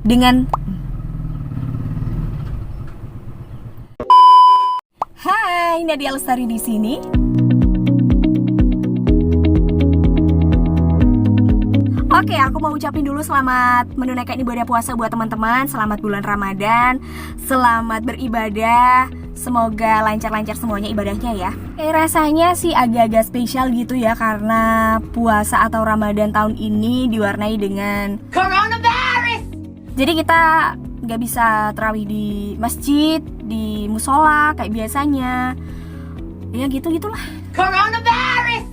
dengan Hai, Nadia Lestari di sini. Oke, aku mau ucapin dulu selamat menunaikan ibadah puasa buat teman-teman. Selamat bulan Ramadan, selamat beribadah. Semoga lancar-lancar semuanya ibadahnya ya. Rasanya sih agak-agak spesial gitu ya, karena puasa atau Ramadan tahun ini diwarnai dengan coronavirus. Jadi kita nggak bisa tarawih di masjid, di musola kayak biasanya. Ya gitu-gitulah. Coronavirus.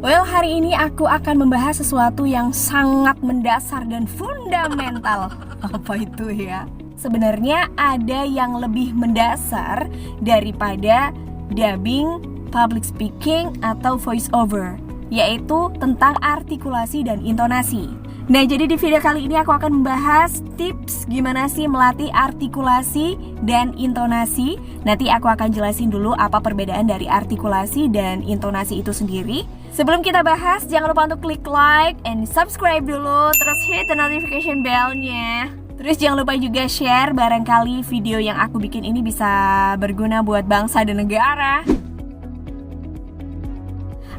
Well, hari ini aku akan membahas sesuatu yang sangat mendasar dan fundamental. Apa itu ya? Sebenarnya ada yang lebih mendasar daripada dubbing, public speaking, atau voice over, yaitu tentang artikulasi dan intonasi. Nah, jadi di video kali ini aku akan membahas tips gimana sih melatih artikulasi dan intonasi. Nanti aku akan jelasin dulu apa perbedaan dari artikulasi dan intonasi itu sendiri. Sebelum kita bahas, jangan lupa untuk klik like and subscribe dulu, terus hit the notification bell-nya. Terus jangan lupa juga share, barangkali video yang aku bikin ini bisa berguna buat bangsa dan negara.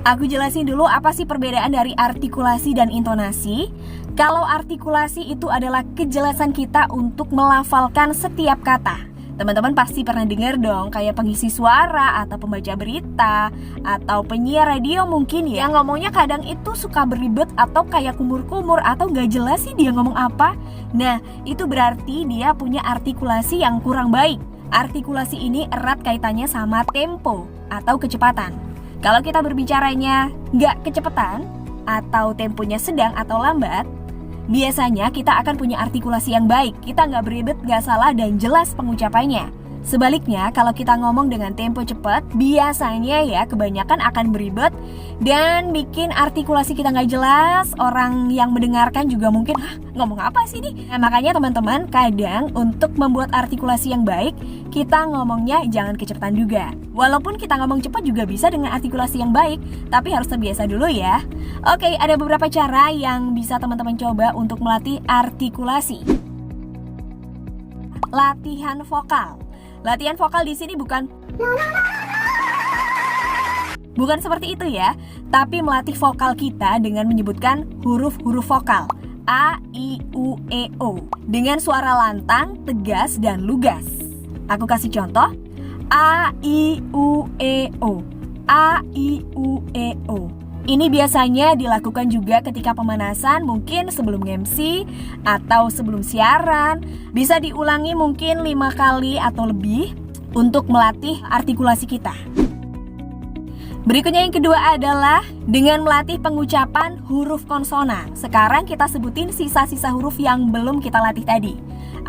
Aku jelasin dulu apa sih perbedaan dari artikulasi dan intonasi. Kalau artikulasi itu adalah kejelasan kita untuk melafalkan setiap kata. Teman-teman pasti pernah dengar dong, kayak pengisi suara atau pembaca berita atau penyiar radio mungkin ya, yang ngomongnya kadang itu suka beribet atau kayak kumur-kumur atau gak jelas sih dia ngomong apa. Nah, itu berarti dia punya artikulasi yang kurang baik. Artikulasi ini erat kaitannya sama tempo atau kecepatan. Kalau kita berbicaranya gak kecepatan atau temponya sedang atau lambat, biasanya kita akan punya artikulasi yang baik. Kita nggak beribet, nggak salah, dan jelas pengucapannya. Sebaliknya, kalau kita ngomong dengan tempo cepat, biasanya ya kebanyakan akan beribet dan bikin artikulasi kita nggak jelas. Orang yang mendengarkan juga mungkin, ngomong apa sih nih? Nah, makanya teman-teman, kadang untuk membuat artikulasi yang baik, kita ngomongnya jangan kecepatan juga. Walaupun kita ngomong cepat juga bisa dengan artikulasi yang baik, tapi harus terbiasa dulu ya. Oke, ada beberapa cara yang bisa teman-teman coba untuk melatih artikulasi. Latihan vokal. Latihan vokal di sini bukan seperti itu ya, tapi melatih vokal kita dengan menyebutkan huruf-huruf vokal A, I, U, E, O dengan suara lantang, tegas, dan lugas. Aku kasih contoh. A, I, U, E, O. A, I, U, E, O. Ini biasanya dilakukan juga ketika pemanasan, mungkin sebelum MC atau sebelum siaran. Bisa diulangi mungkin 5 kali atau lebih untuk melatih artikulasi kita. Berikutnya yang kedua adalah dengan melatih pengucapan huruf konsonan. Sekarang kita sebutin sisa-sisa huruf yang belum kita latih tadi.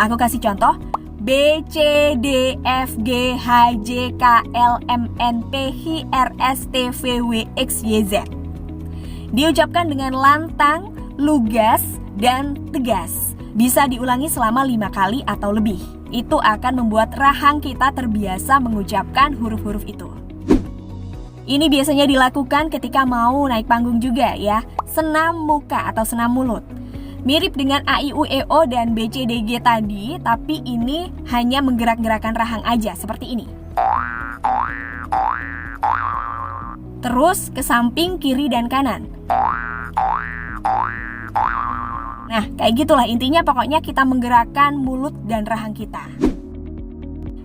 Aku kasih contoh. B, C, D, F, G, H, J, K, L, M, N, P, H, R, S, T, V, W, X, Y, Z. Diucapkan dengan lantang, lugas, dan tegas. Bisa diulangi selama 5 kali atau lebih. Itu akan membuat rahang kita terbiasa mengucapkan huruf-huruf itu. Ini biasanya dilakukan ketika mau naik panggung juga ya. Senam muka atau senam mulut. Mirip dengan A, I, U, E, O dan B, C, D, G tadi, tapi ini hanya menggerak-gerakkan rahang aja, seperti ini. Terus ke samping, kiri, dan kanan. Nah, kayak gitulah intinya, pokoknya kita menggerakkan mulut dan rahang kita.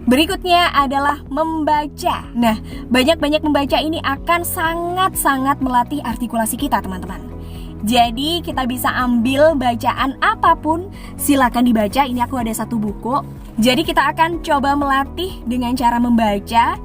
Berikutnya adalah membaca. Nah, banyak-banyak membaca ini akan sangat-sangat melatih artikulasi kita, teman-teman. Jadi kita bisa ambil bacaan apapun, silakan dibaca. Ini aku ada satu buku. Jadi kita akan coba melatih dengan cara membaca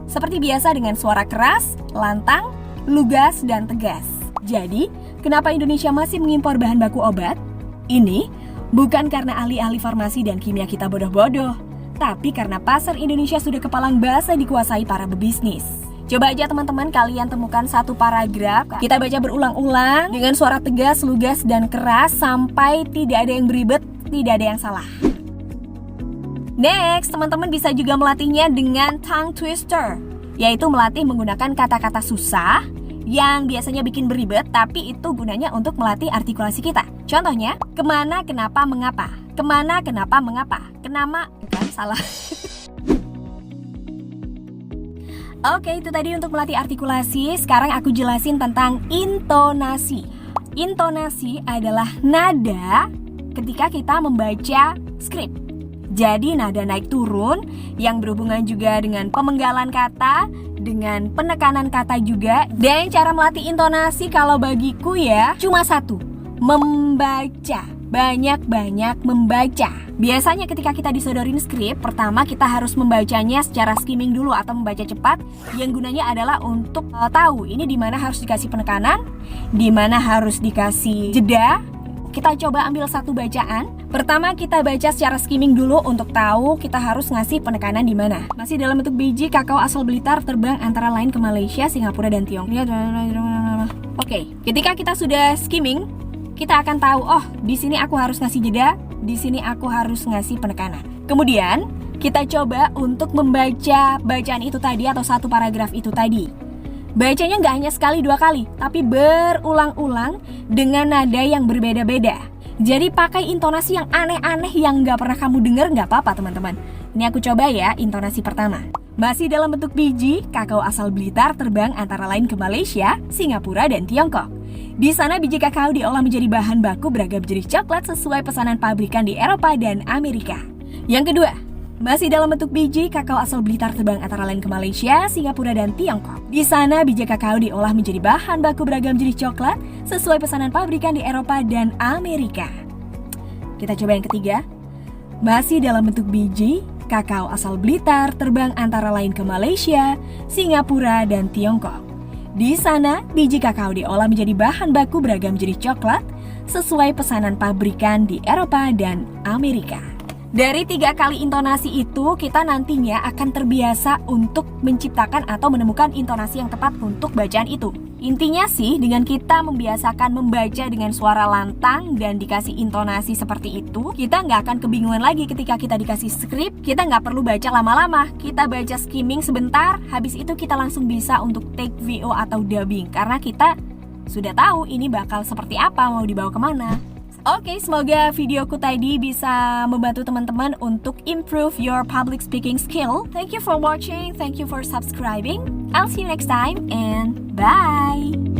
seperti biasa dengan suara keras, lantang, lugas, dan tegas. Jadi, kenapa Indonesia masih mengimpor bahan baku obat? Ini bukan karena ahli-ahli farmasi dan kimia kita bodoh-bodoh, tapi karena pasar Indonesia sudah kepalang basa dikuasai para pebisnis. Coba aja teman-teman kalian temukan satu paragraf, kita baca berulang-ulang dengan suara tegas, lugas, dan keras sampai tidak ada yang beribet, tidak ada yang salah. Next, teman-teman bisa juga melatihnya dengan tongue twister, yaitu melatih menggunakan kata-kata susah yang biasanya bikin beribet, tapi itu gunanya untuk melatih artikulasi kita. Contohnya, kemana, kenapa, mengapa. Kemana, kenapa, mengapa. Kenapa, kan salah. Oke, itu tadi untuk melatih artikulasi. Sekarang aku jelasin tentang intonasi. Intonasi adalah nada ketika kita membaca skrip. Jadi nada naik turun yang berhubungan juga dengan pemenggalan kata, dengan penekanan kata juga. Dan cara melatih intonasi kalau bagiku ya cuma satu, membaca. Banyak-banyak membaca. Biasanya ketika kita disodorin skrip, pertama kita harus membacanya secara skimming dulu atau membaca cepat, yang gunanya adalah untuk tahu ini di mana harus dikasih penekanan, di mana harus dikasih jeda. Kita coba ambil satu bacaan. Pertama kita baca secara skimming dulu untuk tahu kita harus ngasih penekanan di mana. Masih dalam bentuk biji, kakao asal Blitar terbang antara lain ke Malaysia, Singapura dan Tiongkok. Oke, ketika kita sudah skimming, kita akan tahu, oh di sini aku harus ngasih jeda, di sini aku harus ngasih penekanan. Kemudian kita coba untuk membaca bacaan itu tadi atau satu paragraf itu tadi. Bacanya nggak hanya sekali dua kali, tapi berulang-ulang dengan nada yang berbeda-beda. Jadi pakai intonasi yang aneh-aneh yang nggak pernah kamu dengar, nggak apa-apa teman-teman. Ini aku coba ya intonasi pertama. Masih dalam bentuk biji, kakao asal Blitar terbang antara lain ke Malaysia, Singapura dan Tiongkok. Di sana biji kakao diolah menjadi bahan baku beragam jenis coklat sesuai pesanan pabrikan di Eropa dan Amerika. Yang kedua, masih dalam bentuk biji, kakao asal Blitar terbang antara lain ke Malaysia, Singapura dan Tiongkok. Di sana biji kakao diolah menjadi bahan baku beragam jenis coklat sesuai pesanan pabrikan di Eropa dan Amerika. Kita coba yang ketiga. Masih dalam bentuk biji, kakao asal Blitar terbang antara lain ke Malaysia, Singapura dan Tiongkok. Di sana, biji kakao diolah menjadi bahan baku beragam jenis coklat sesuai pesanan pabrikan di Eropa dan Amerika. Dari 3 kali intonasi itu, kita nantinya akan terbiasa untuk menciptakan atau menemukan intonasi yang tepat untuk bacaan itu. Intinya sih, dengan kita membiasakan membaca dengan suara lantang dan dikasih intonasi seperti itu, kita nggak akan kebingungan lagi ketika kita dikasih skrip. Kita nggak perlu baca lama-lama, kita baca skimming sebentar, habis itu kita langsung bisa untuk take VO atau dubbing, karena kita sudah tahu ini bakal seperti apa, mau dibawa kemana. Oke, semoga videoku tadi bisa membantu teman-teman untuk improve your public speaking skill. Thank you for watching, thank you for subscribing. I'll see you next time and bye!